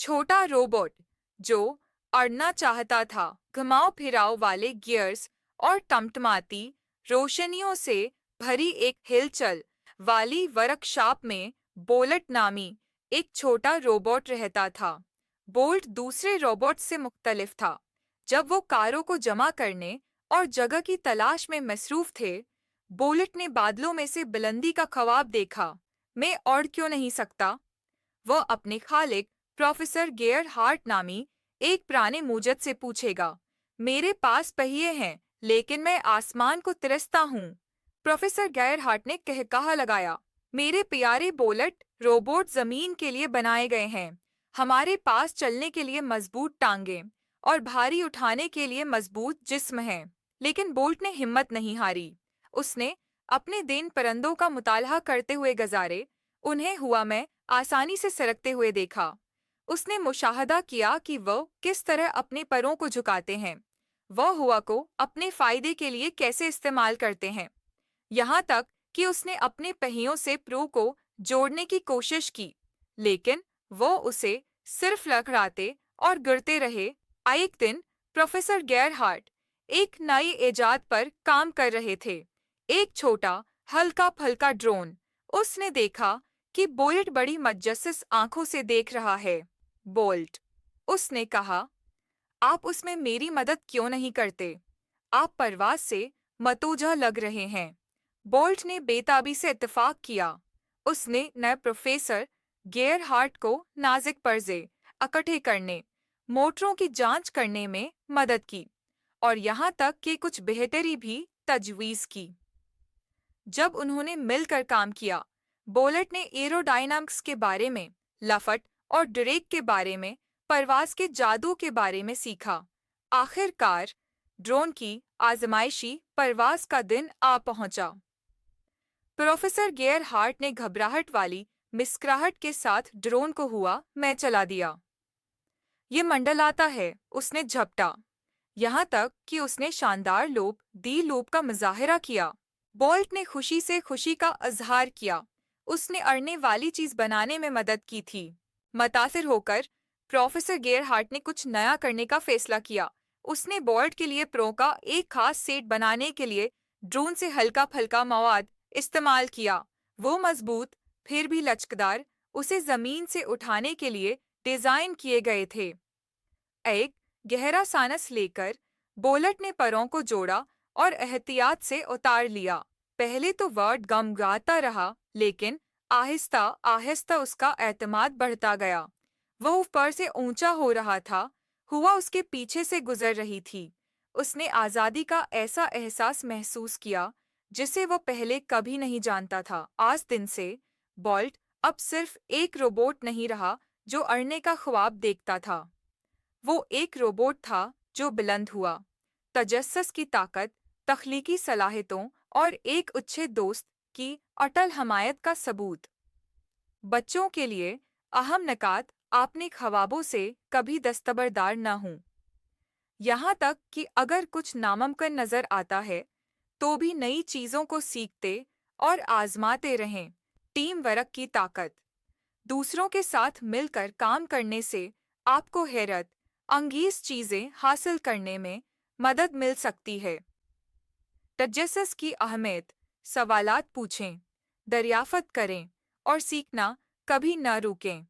छोटा रोबोट जो अड़ना चाहता था, घुमाव फिराव वाले गियर्स और टमटमाती रोशनियों से भरी एक हिलचल वाली वर्कशॉप में बोल्ट नामी एक छोटा रोबोट रहता था। बोल्ट दूसरे रोबोट से मुख्तलिफ था। जब वो कारों को जमा करने और जगह की तलाश में मसरूफ थे, बोल्ट ने बादलों में से बुलंदी का ख्वाब देखा। मैं उड़ क्यों नहीं सकता? वह अपने खालिक प्रोफेसर गेयर हार्ट नामी एक पुराने मूजद से पूछेगा। मेरे पास पहिए हैं, लेकिन मैं आसमान को तिरसता हूँ। प्रोफेसर गेयर हार्ट ने कहकहा लगाया, मेरे प्यारे बोलट, रोबोट जमीन के लिए बनाए गए हैं। हमारे पास चलने के लिए मजबूत टांगें और भारी उठाने के लिए मजबूत जिस्म है। लेकिन बोल्ट ने हिम्मत नहीं हारी। उसने अपने दिन परिंदों का मुतालहा करते हुए गुजारे। उन्हें हुआ में आसानी से सरकते हुए देखा। उसने मुशाहदा किया कि वह किस तरह अपने परों को झुकाते हैं, वह हवा को अपने फायदे के लिए कैसे इस्तेमाल करते हैं। यहाँ तक कि उसने अपने पहियों से प्रो को जोड़ने की कोशिश की, लेकिन वो उसे सिर्फ लड़खड़ाते और गिरते रहे। एक दिन प्रोफेसर गेरहार्ट एक नई इजाद पर काम कर रहे थे, एक छोटा हल्का फल्का ड्रोन। उसने देखा कि बोल्ट बड़ी मज्जसिस आंखों से देख रहा है। बोल्ट, उसने कहा, आप उसमें मेरी मदद क्यों नहीं करते? आप परवाज से मतोजा लग रहे हैं। बोल्ट ने बेताबी से इत्तेफाक किया। उसने नए प्रोफेसर गेयरहार्ट को नाजुक पर्जे इकट्ठे करने, मोटरों की जांच करने में मदद की और यहाँ तक कि कुछ बेहतरी भी तजवीज़ की। जब उन्होंने मिलकर काम किया, बोल्ट ने एरोडायनामिक्स के बारे में, लफट और ड्रैग के बारे में, परवाज के जादू के बारे में सीखा। आखिरकार ड्रोन की आजमाइशी परवाज का दिन आ पहुंचा। प्रोफेसर गेयरहार्ट ने घबराहट वाली मुस्कुराहट के साथ ड्रोन को हुआ में चला दिया। ये मंडलाता है, उसने झपटा, यहाँ तक कि उसने शानदार लोब दी लोब का मुजाहिरा किया। बोल्ट ने खुशी से खुशी का इजहार किया। उसने अड़ने वाली चीज बनाने में मदद की थी। मुतासिर होकर प्रोफेसर गेयरहार्ट ने कुछ नया करने का फैसला किया। उसने बोल्ट के लिए प्रो का एक खास सेट बनाने के लिए ड्रोन से हल्का फल्का मवाद इस्तेमाल किया। वो मजबूत फिर भी लचकदार, उसे जमीन से उठाने के लिए डिजाइन किए गए थे। एक गहरा सांस लेकर बोल्ट ने परों को जोड़ा और एहतियात से उतार लिया। पहले तो वर्ड गमगाता रहा, लेकिन आहिस्ता आहिस्ता उसका एतमाद बढ़ता गया। वह ऊपर से ऊंचा हो रहा था, हुआ उसके पीछे से गुजर रही थी। उसने आज़ादी का ऐसा एहसास महसूस किया जिसे वह पहले कभी नहीं जानता था। आज दिन से बोल्ट अब सिर्फ एक रोबोट नहीं रहा जो अड़ने का ख्वाब देखता था। वो एक रोबोट था जो बुलंद हुआ, तजस्सुस की ताकत, तख्लीकी सलाहियतों और एक अच्छे दोस्त की अटल हमायत का सबूत। बच्चों के लिए अहम निकात, आपने ख्वाबों से कभी दस्तबरदार न हों। यहाँ तक कि अगर कुछ नामुमकिन नजर आता है तो भी नई चीजों को सीखते और आजमाते रहें। टीम वर्क की ताकत, दूसरों के साथ मिलकर काम करने से आपको हैरत अंगेज चीजें हासिल करने में मदद मिल सकती है। तजस्सुस की अहमियत, सवालात पूछें, दरियाफ्त करें और सीखना कभी न रुकें।